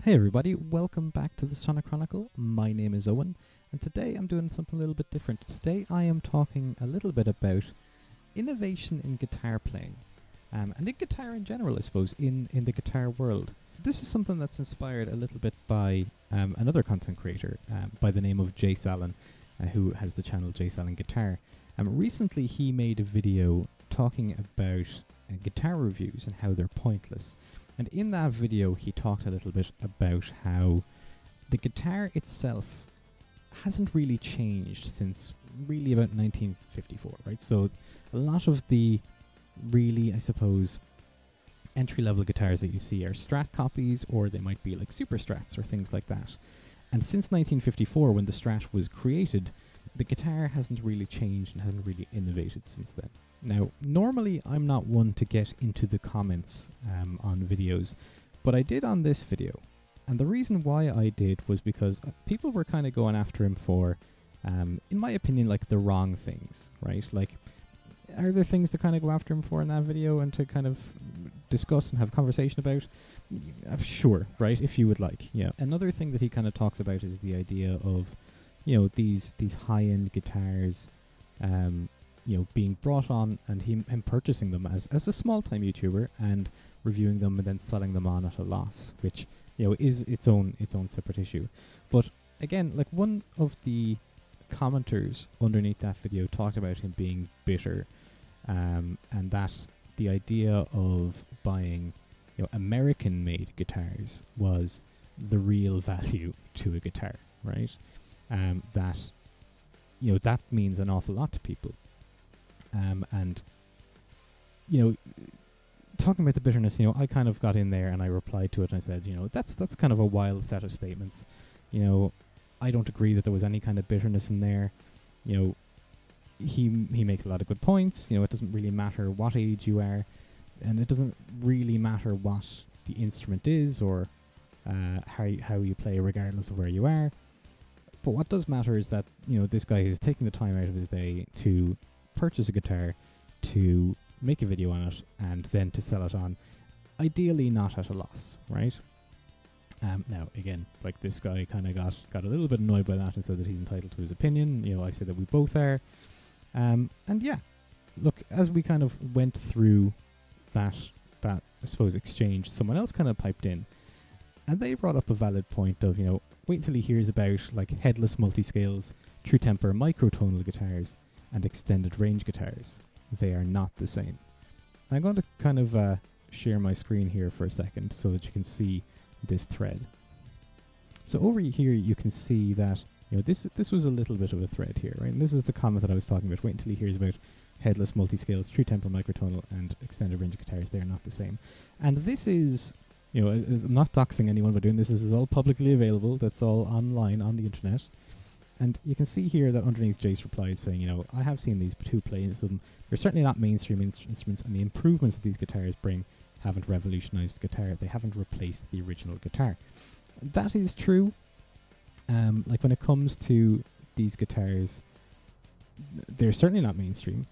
Hey everybody, welcome back to the Sonic Chronicle. My name is Owen, and today I'm doing something a little bit different. Today I am talking a little bit about innovation in guitar playing, and in guitar in general, I suppose, in the guitar world. This is something that's inspired a little bit by another content creator by the name of Jace Allen, who has the channel Jace Allen Guitar. Recently he made a video talking about guitar reviews and how they're pointless. And in that video, he talked a little bit about how the guitar itself hasn't really changed since really about 1954, right? So a lot of the really, I suppose, entry-level guitars that you see are Strat copies, or they might be like Super Strats or things like that. And since 1954, when the Strat was created, the guitar hasn't really changed and hasn't really innovated since then. Now, normally I'm not one to get into the comments on videos, but I did on this video. And the reason why I did was because people were kind of going after him for, in my opinion, like the wrong things, right? Like, are there things to kind of go after him for in that video and to kind of discuss and have conversation about? Sure, right, if you would like. Yeah. Another thing that he kind of talks about is the idea of, these high-end guitars, being brought on and him purchasing them as a small-time YouTuber and reviewing them and then selling them on at a loss, which is its own separate issue. But again, like, one of the commenters underneath that video talked about him being bitter, and that the idea of buying American-made guitars was the real value to a guitar, right? That means an awful lot to people. And talking about the bitterness, I kind of got in there and I replied to it and I said, that's kind of a wild set of statements. I don't agree that there was any kind of bitterness in there. He makes a lot of good points. It doesn't really matter what age you are, and it doesn't really matter what the instrument is or how you play, regardless of where you are. But what does matter is that this guy is taking the time out of his day to purchase a guitar, to make a video on it, and then to sell it on, ideally not at a loss, right? Now, again, like, this guy kind of got a little bit annoyed by that and said that he's entitled to his opinion. I said that we both are. And yeah, look, as we kind of went through that I suppose exchange, someone else kind of piped in, and they brought up a valid point of, wait until he hears about like headless multiscales, true temper microtonal guitars, and extended range guitars. They are not the same. I'm going to kind of share my screen here for a second so that you can see this thread. So over here you can see that this was a little bit of a thread here, right? And this is the comment that I was talking about. Wait until he hears about headless multiscales, true temper microtonal, and extended range guitars. They are not the same. And this is, I'm not doxing anyone by doing this. This is all publicly available. That's all online on the internet. And you can see here that underneath Jace replied saying, I have seen these, but who plays them? They're certainly not mainstream instruments, and the improvements that these guitars bring haven't revolutionized the guitar. They haven't replaced the original guitar. That is true. Like, when it comes to these guitars, they're certainly not mainstream.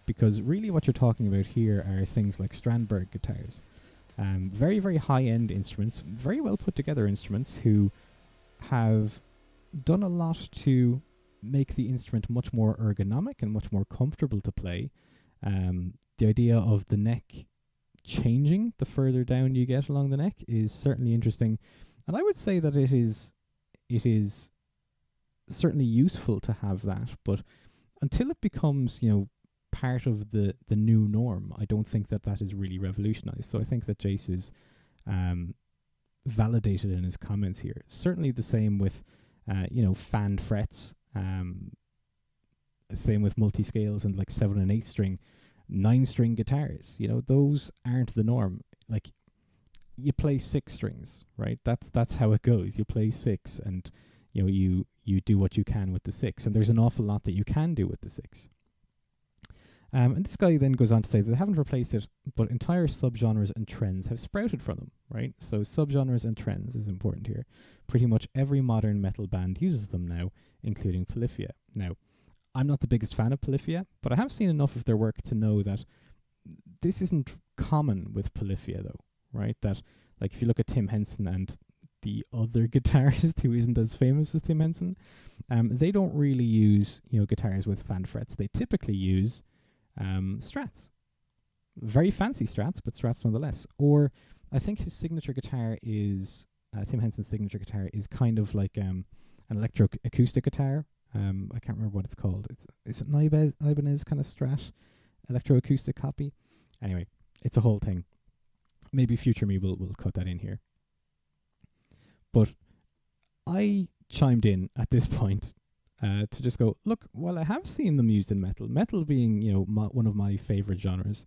Because really what you're talking about here are things like Strandberg guitars. Very, very high-end instruments, very well put together instruments who have done a lot to make the instrument much more ergonomic and much more comfortable to play. The idea of the neck changing the further down you get along the neck is certainly interesting, and I would say that it is certainly useful to have that, but until it becomes part of the new norm, I don't think that is really revolutionized. So I think that Jace is validated in his comments here. Certainly the same with fan frets, same with multi-scales and like 7 and 8 string, 9 string guitars. Those aren't the norm. Like, you play 6 strings, right? That's how it goes. You play 6, and you do what you can with the 6, and there's an awful lot that you can do with the 6. And this guy then goes on to say that they haven't replaced it, but entire subgenres and trends have sprouted from them, right? So subgenres and trends is important here. Pretty much every modern metal band uses them now, including Polyphia. Now, I'm not the biggest fan of Polyphia, but I have seen enough of their work to know that this isn't common with Polyphia, though, right? That Like if you look at Tim Henson and the other guitarist who isn't as famous as Tim Henson, they don't really use, guitars with fan frets. They typically use Strats. Very fancy Strats, but Strats nonetheless. Or I think his signature guitar is, Tim Henson's signature guitar is kind of like an electroacoustic guitar. I can't remember what it's called. Is it Ibanez kind of Strat electroacoustic copy? Anyway, it's a whole thing. Maybe future me will cut that in here. But I chimed in at this point to just go, look, while I have seen them used in metal being, one of my favorite genres,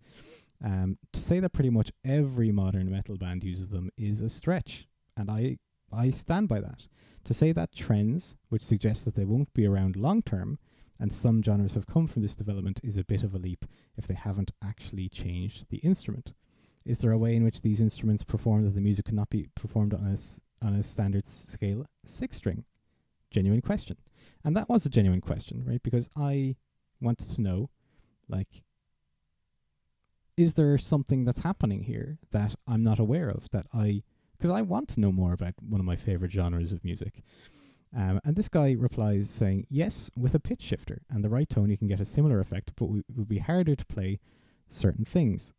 to say that pretty much every modern metal band uses them is a stretch. And I stand by that. To say that trends, which suggests that they won't be around long term, and some genres have come from this development, is a bit of a leap if they haven't actually changed the instrument. Is there a way in which these instruments perform that the music cannot be performed on a standard scale 6-string? Genuine question. And that was a genuine question, right? Because I wanted to know, like, is there something that's happening here that I'm not aware of, because I want to know more about one of my favorite genres of music. And this guy replies saying, yes, with a pitch shifter and the right tone, you can get a similar effect, but it would be harder to play certain things,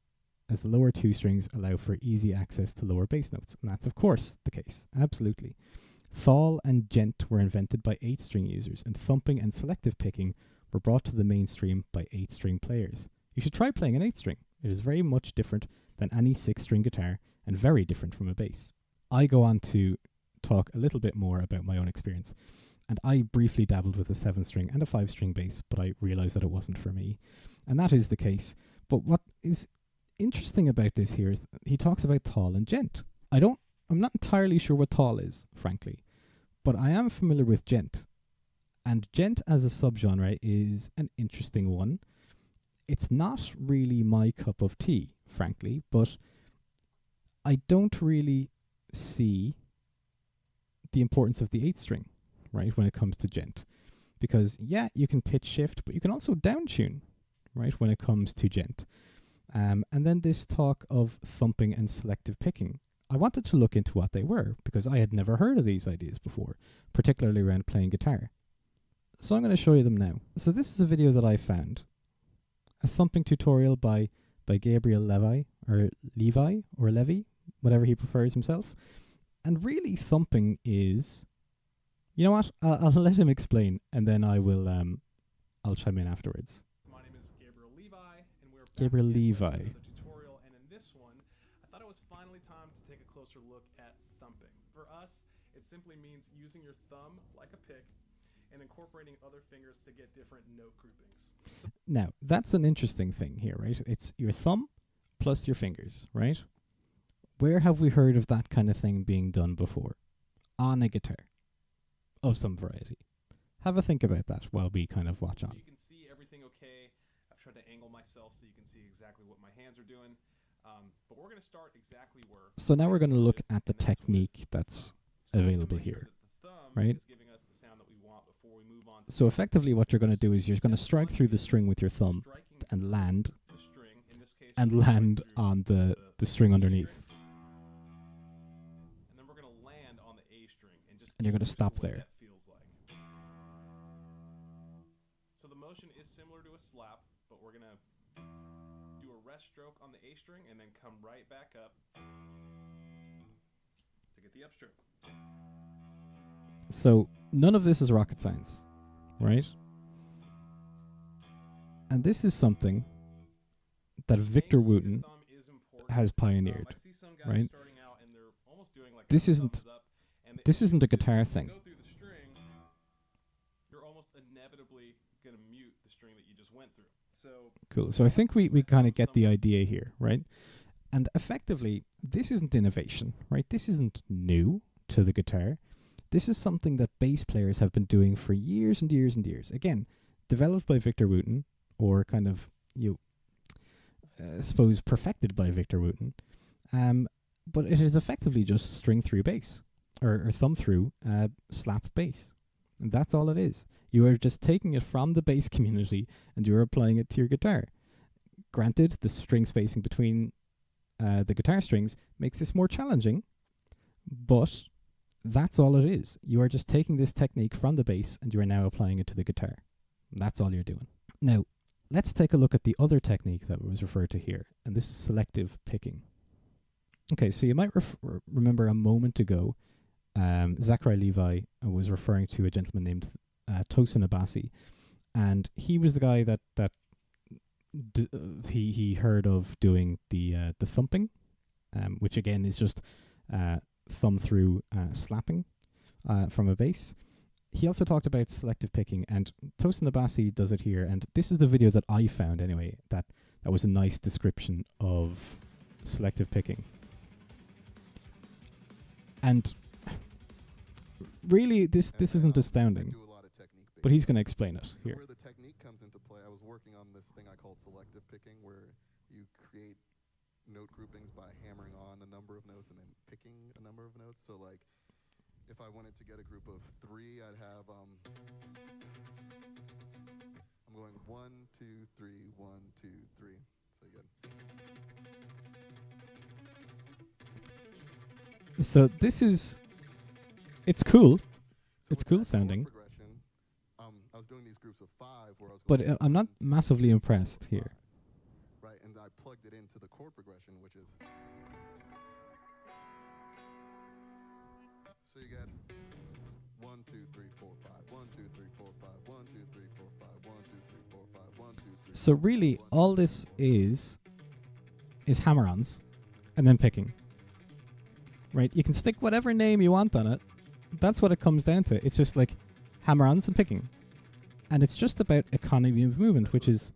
as the lower 2 strings allow for easy access to lower bass notes. And that's, of course, the case. Absolutely. Thal and djent were invented by 8-string users, and thumping and selective picking were brought to the mainstream by 8-string players. You should try playing an 8-string. It is very much different than any 6-string guitar, and very different from a bass. I go on to talk a little bit more about my own experience, and I briefly dabbled with a 7-string and a 5-string bass, but I realized that it wasn't for me, and that is the case. But what is interesting about this here is he talks about Thal and djent. I'm not entirely sure what Thal is, frankly, but I am familiar with djent, and djent as a subgenre is an interesting one. It's not really my cup of tea, frankly, but I don't really see the importance of the 8-string, right, when it comes to djent. Because, yeah, you can pitch shift, but you can also downtune, right, when it comes to djent. And then this talk of thumping and selective picking. I wanted to look into what they were, because I had never heard of these ideas before, particularly around playing guitar. So I'm going to show you them now. So this is a video that I found. A thumping tutorial by Gabriel Levi, whatever he prefers himself. And really, thumping is, you know what? I'll let him explain, and then I'll chime in afterwards. My name is Gabriel Levi, and we're Gabriel back Levi. with another tutorial. And in this one, I thought it was finally time to take a closer look at thumping. For us, it simply means using your thumb like a pick and incorporating other fingers to get different note groupings. Now, that's an interesting thing here, right? It's your thumb plus your fingers, right? Where have we heard of that kind of thing being done before? On a guitar of some variety. Have a think about that while we kind of watch on. You can see everything okay. I've tried to angle myself so you can see exactly what my hands are doing. But we're going to start exactly where... So now we're going to look at the technique that's available here, right? So effectively what you're going to do is you're going to strike through the string with your thumb and land on the string underneath. And then we're going to land on the A string and you're going to stop there. So the motion is similar to a slap, but we're going to do a rest stroke on the A string and then come right back up to get the upstroke. So none of this is rocket science, right? And this is something that Victor Wooten has pioneered, right? This isn't a guitar thing. You're almost inevitably going to mute the string that you just went through. So cool. So I think we kind of get the idea here, right? And effectively, this isn't innovation, right? This isn't new to the guitar. This is something that bass players have been doing for years and years and years. Again, developed by Victor Wooten, or kind of, I suppose, perfected by Victor Wooten. But it is effectively just string through bass, or thumb through slap bass. And that's all it is. You are just taking it from the bass community and you're applying it to your guitar. Granted, the string spacing between the guitar strings makes this more challenging, but that's all it is. You are just taking this technique from the bass and you are now applying it to the guitar. That's all you're doing. Now, let's take a look at the other technique that was referred to here, and this is selective picking. Okay, so you might remember a moment ago, Zachary Levi was referring to a gentleman named Tosin Abasi, and he was the guy that he heard of doing the thumping, which again is just thumb through slapping from a bass. He also talked about selective picking, and Tosin Abasi does it here, and this is the video that I found anyway, that was a nice description of selective picking. And really, this isn't astounding, but he's going to explain it here. Where the technique comes into play, I was working on this thing I called selective picking, where you create note groupings by hammering on a number of notes and then picking a number of notes. So like, if I wanted to get a group of 3, I'd have I'm going 1, 2, 3, 1, 2, 3. So you get. So this is, it's cool. So it's cool sounding. I was doing these groups of 5 where I was. But I'm not massively impressed here. Right, and I plugged it into the chord progression, which is. So you get 1, 2, 3, 4, 5. 1, 2, 3, 4, 5. 1, 2, 3, 4, 5. 1, 2, 3, 4, 5. 1, 2, 3. So really, all this is hammer-ons and then picking. Right? You can stick whatever name you want on it. That's what it comes down to. It's just like hammer-ons and picking. And it's just about economy of movement, which is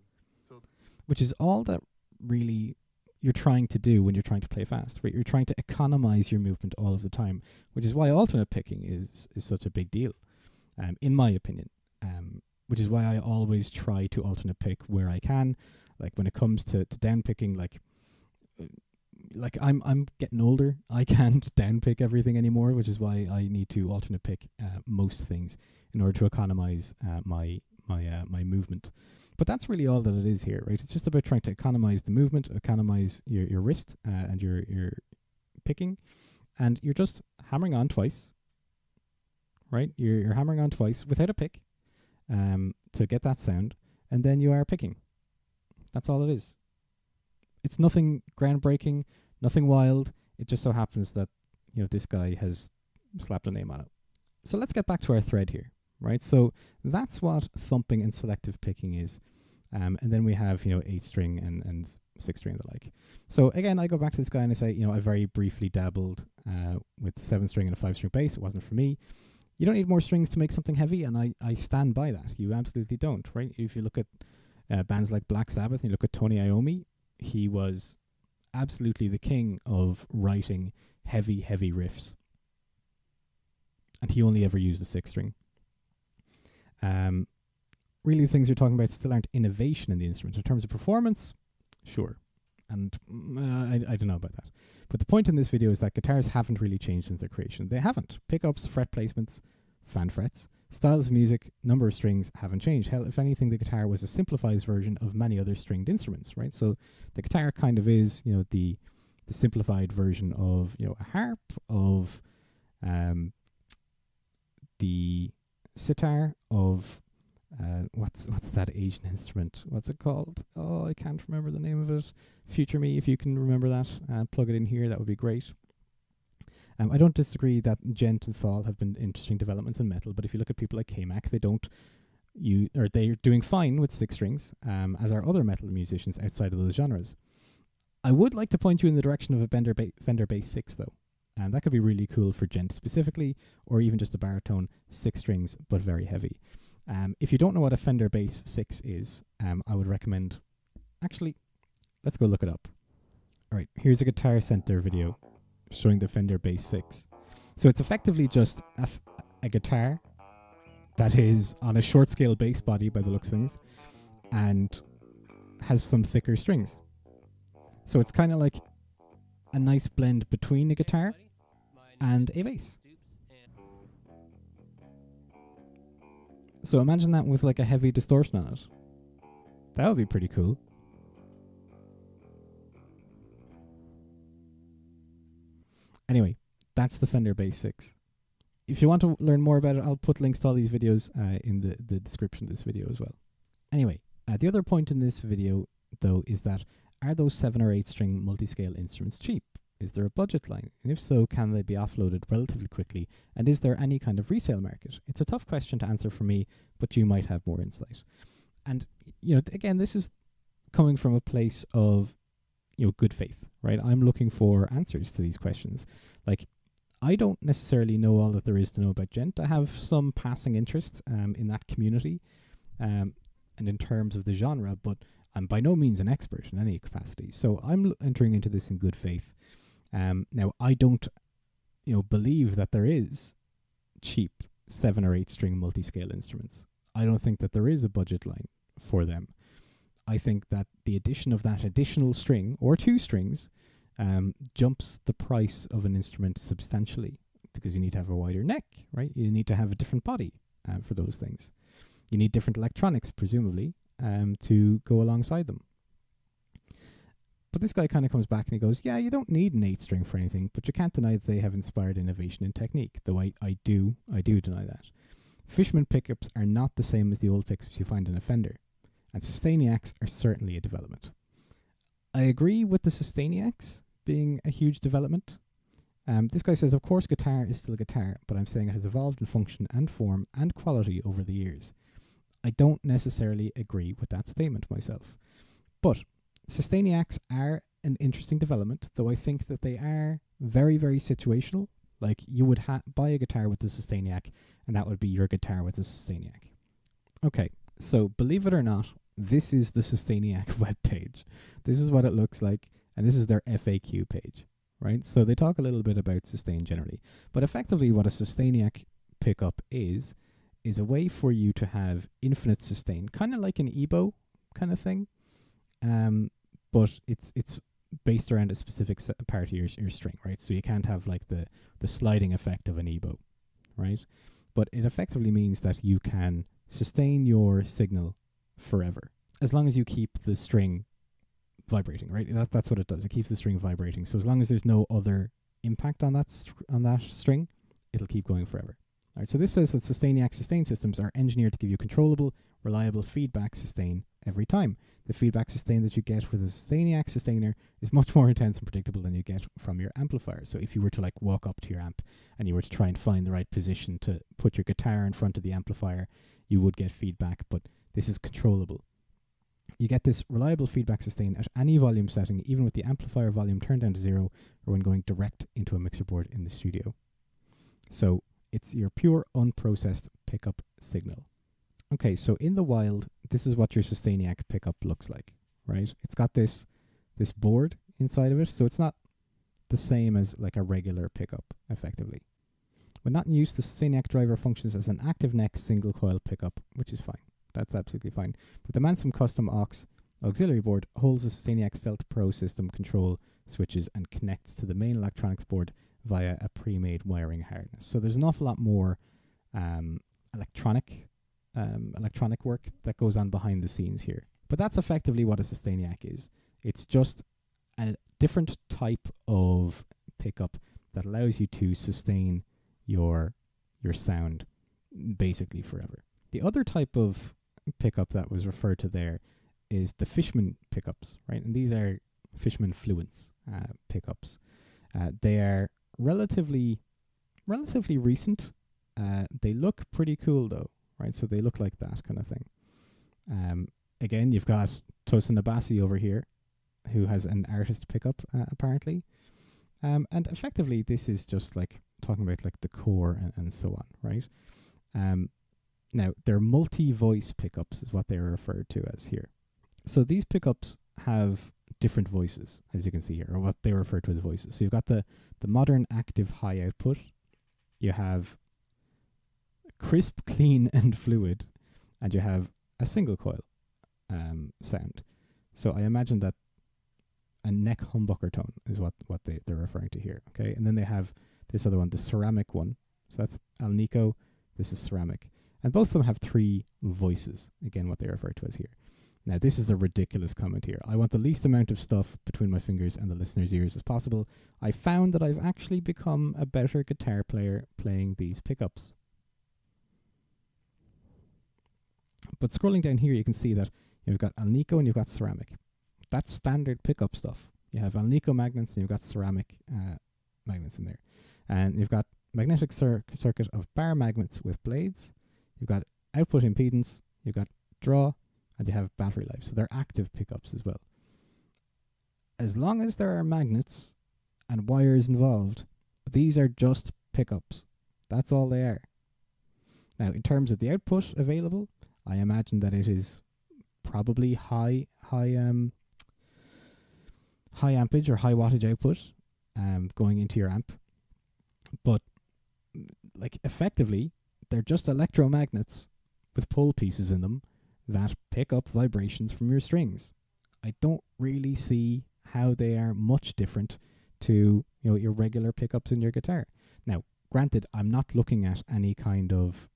all that really you're trying to do when you're trying to play fast, right? You're trying to economize your movement all of the time, which is why alternate picking is such a big deal, in my opinion. Which is why I always try to alternate pick where I can. Like when it comes to down picking, like I'm getting older. I can't down pick everything anymore, which is why I need to alternate pick most things in order to economize my movement. But that's really all that it is here, right? It's just about trying to economize the movement, economize your wrist and your picking, and you're just hammering on twice, right? You're hammering on twice without a pick to get that sound, and then you are picking. That's all it is. It's nothing groundbreaking, nothing wild. It just so happens that, this guy has slapped a name on it. So let's get back to our thread here, right? So that's what thumping and selective picking is. And then we have, 8-string and 6-string and the like. So again, I go back to this guy and I say, I very briefly dabbled with 7-string and a 5-string bass. It wasn't for me. You don't need more strings to make something heavy, and I stand by that. You absolutely don't, right? If you look at bands like Black Sabbath, and you look at Tony Iommi, he was absolutely the king of writing heavy riffs. And he only ever used a 6-string. Really, the things you're talking about still aren't innovation in the instrument. In terms of performance, sure. And I don't know about that. But the point in this video is that guitars haven't really changed since their creation. They haven't. Pickups, fret placements, fan frets, styles of music, number of strings haven't changed. Hell, if anything, the guitar was a simplified version of many other stringed instruments, right? So the guitar kind of is, the simplified version of, a harp, of the sitar, of what's that Asian instrument? What's it called? Oh, I can't remember the name of it. Future me, if you can remember that, plug it in here, that would be great. I don't disagree that Gent and Thal have been interesting developments in metal, but if you look at people like K-Mac, they're doing fine with 6 strings, as are other metal musicians outside of those genres. I would like to point you in the direction of a Fender Bass 6, though. That could be really cool for Gent specifically, or even just a baritone, 6 strings, but very heavy. If you don't know what a Fender Bass 6 is, I would recommend... Actually, let's go look it up. All right, here's a Guitar Center video showing the Fender Bass 6. So it's effectively just a guitar that is on a short scale bass body by the looks of things and has some thicker strings. So it's kind of like a nice blend between a guitar and a bass. So imagine that with like a heavy distortion on it. That would be pretty cool. Anyway, that's the Fender Bass 6. If you want to learn more about it, I'll put links to all these videos in the description of this video as well. Anyway, the other point in this video, though, is that are those 7 or 8 string multi-scale instruments cheap? Is there a budget line? And if so, can they be offloaded relatively quickly? And is there any kind of resale market? It's a tough question to answer for me, but you might have more insight. And, again, this is coming from a place of, good faith, right? I'm looking for answers to these questions. Like, I don't necessarily know all that there is to know about Gent. I have some passing interest in that community and in terms of the genre, but I'm by no means an expert in any capacity. So I'm entering into this in good faith. Now, I don't, believe that there is cheap 7 or 8 string multi-scale instruments. I don't think that there is a budget line for them. I think that the addition of that additional string or 2 strings jumps the price of an instrument substantially, because you need to have a wider neck, right? You need to have a different body for those things. You need different electronics, presumably, to go alongside them. But this guy kind of comes back and he goes, yeah, you don't need an 8 string for anything, but you can't deny that they have inspired innovation in technique, though I do deny that. Fishman pickups are not the same as the old pickups you find in a Fender, and Sustainiacs are certainly a development. I agree with the Sustainiacs being a huge development. This guy says, of course, guitar is still guitar, but I'm saying it has evolved in function and form and quality over the years. I don't necessarily agree with that statement myself. But Sustainiacs are an interesting development, though I think that they are very, very situational. Like, you would buy a guitar with the Sustainiac, and that would be your guitar with the Sustainiac. Okay, so believe it or not, this is the Sustainiac webpage. This is what it looks like, and this is their FAQ page, right? So they talk a little bit about sustain generally. But effectively what a Sustainiac pickup is a way for you to have infinite sustain, kind of like an EBow kind of thing. But it's based around a specific part of your string, right? So you can't have like the sliding effect of an EBow, right? But it effectively means that you can sustain your signal forever, as long as you keep the string vibrating, right? That's what it does. It keeps the string vibrating. So as long as there's no other impact on that string, it'll keep going forever. All right, so this says that Sustainiac sustain systems are engineered to give you controllable, reliable feedback sustain every time. The feedback sustain that you get with a Sustainiac sustainer is much more intense and predictable than you get from your amplifier. So if you were to like walk up to your amp and you were to try and find the right position to put your guitar in front of the amplifier, you would get feedback, but this is controllable. You get this reliable feedback sustain at any volume setting, even with the amplifier volume turned down to 0 or when going direct into a mixer board in the studio. So it's your pure unprocessed pickup signal. Okay, so in the wild, this is what your Sustainiac pickup looks like, right? It's got this board inside of it, so it's not the same as like a regular pickup, effectively. When not in use, the Sustainiac driver functions as an active neck single coil pickup, which is fine. That's absolutely fine. But the Mansum Custom Aux auxiliary board holds the Sustainiac Stealth Pro system control switches and connects to the main electronics board via a pre-made wiring harness. So there's an awful lot more electronic work that goes on behind the scenes here. But that's effectively what a Sustainiac is. It's just a different type of pickup that allows you to sustain your sound basically forever. The other type of pickup that was referred to there is the Fishman pickups, right? And these are Fishman Fluence pickups. They are relatively recent. They look pretty cool though, right? So they look like that kind of thing. Again, you've got Tosin Abasi over here, who has an artist pickup apparently. And effectively, this is just like talking about like the core and so on, right? Now, they're multi-voice pickups is what they're referred to as here. So these pickups have different voices, as you can see here, or what they refer to as voices. So you've got the modern active high output. You have crisp, clean, and fluid. And you have a single coil sound. So I imagine that a neck humbucker tone is what they're referring to here. Okay, and then they have this other one, the ceramic one. So that's Alnico. This is ceramic. And both of them have 3 voices, again, what they refer to as here. Now, this is a ridiculous comment here. I want the least amount of stuff between my fingers and the listener's ears as possible. I found that I've actually become a better guitar player playing these pickups. But scrolling down here, you can see that you've got Alnico and you've got ceramic. That's standard pickup stuff. You have Alnico magnets and you've got ceramic magnets in there. And you've got magnetic circuit of bar magnets with blades. You've got output impedance. You've got draw. And you have battery life. So they're active pickups as well. As long as there are magnets and wires involved, these are just pickups. That's all they are. Now, in terms of the output available, I imagine that it is probably high ampage or high wattage output going into your amp. But like effectively, they're just electromagnets with pole pieces in them that pick up vibrations from your strings. I don't really see how they are much different to your regular pickups in your guitar. Now, granted, I'm not looking at any kind of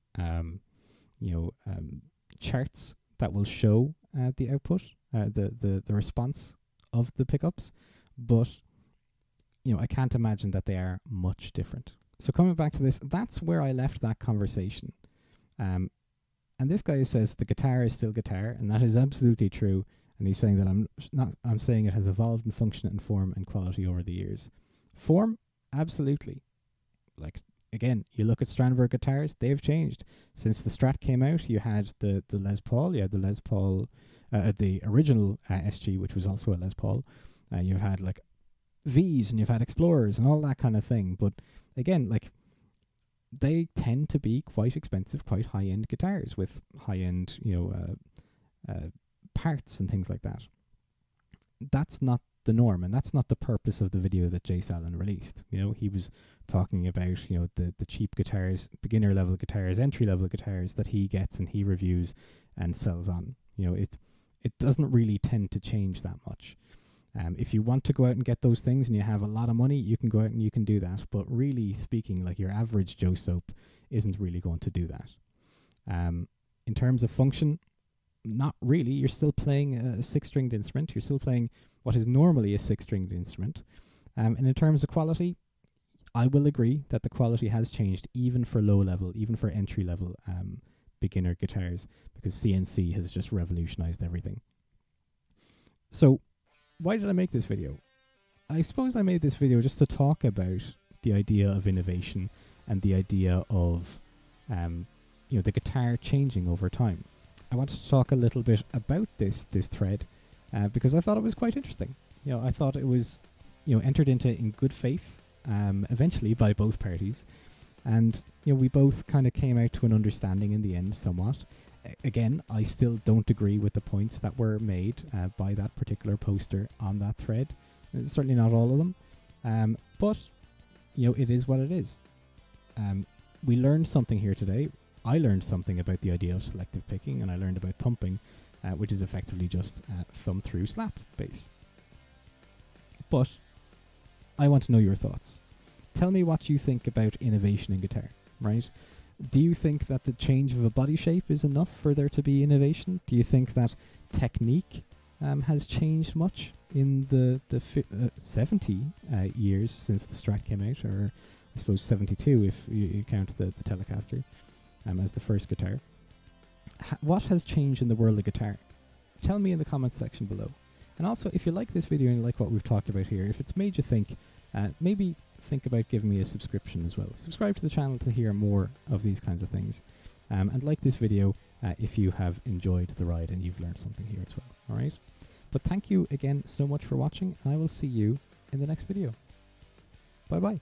charts that will show the output, the response of the pickups, but I can't imagine that they are much different. So coming back to this, that's where I left that conversation. And this guy says the guitar is still guitar, and that is absolutely true. And he's saying that I'm saying it has evolved in function and form and quality over the years. Form, absolutely. Like, again, you look at Strandberg guitars, they've changed. Since the Strat came out, you had the Les Paul, you had the Les Paul, the original SG, which was also a Les Paul. You've had like V's and you've had Explorers and all that kind of thing. But again, like, they tend to be quite expensive, quite high-end guitars with high-end, parts and things like that. That's not the norm, and that's not the purpose of the video that Jay Salin released. He was talking about, the cheap guitars, beginner-level guitars, entry-level guitars that he gets and he reviews and sells on. It doesn't really tend to change that much. If you want to go out and get those things and you have a lot of money, you can go out and you can do that. But really speaking, like, your average Joe Soap isn't really going to do that. In terms of function, not really. You're still playing a six-stringed instrument. You're still playing what is normally a six-stringed instrument. And in terms of quality, I will agree that the quality has changed even for low-level, even for entry-level beginner guitars, because CNC has just revolutionized everything. So, why did I make this video? I suppose I made this video just to talk about the idea of innovation and the idea of the guitar changing over time. I wanted to talk a little bit about this thread because I thought it was quite interesting. I thought it was entered into in good faith eventually by both parties, and we both kind of came out to an understanding in the end somewhat. Again, I still don't agree with the points that were made by that particular poster on that thread. Certainly not all of them. But, it is what it is. We learned something here today. I learned something about the idea of selective picking, and I learned about thumping, which is effectively just thumb through slap bass. But I want to know your thoughts. Tell me what you think about innovation in guitar, right? Do you think that the change of a body shape is enough for there to be innovation? Do you think that technique has changed much in the 70 years since the Strat came out, or I suppose 72 if you count the Telecaster as the first guitar? What has changed in the world of guitar? Tell me in the comments section below. And also, if you like this video and you like what we've talked about here, if it's made you think, maybe think about giving me a subscription as well. Subscribe to the channel to hear more of these kinds of things. And like this video if you have enjoyed the ride and you've learned something here as well. Alright? But thank you again so much for watching, and I will see you in the next video. Bye bye.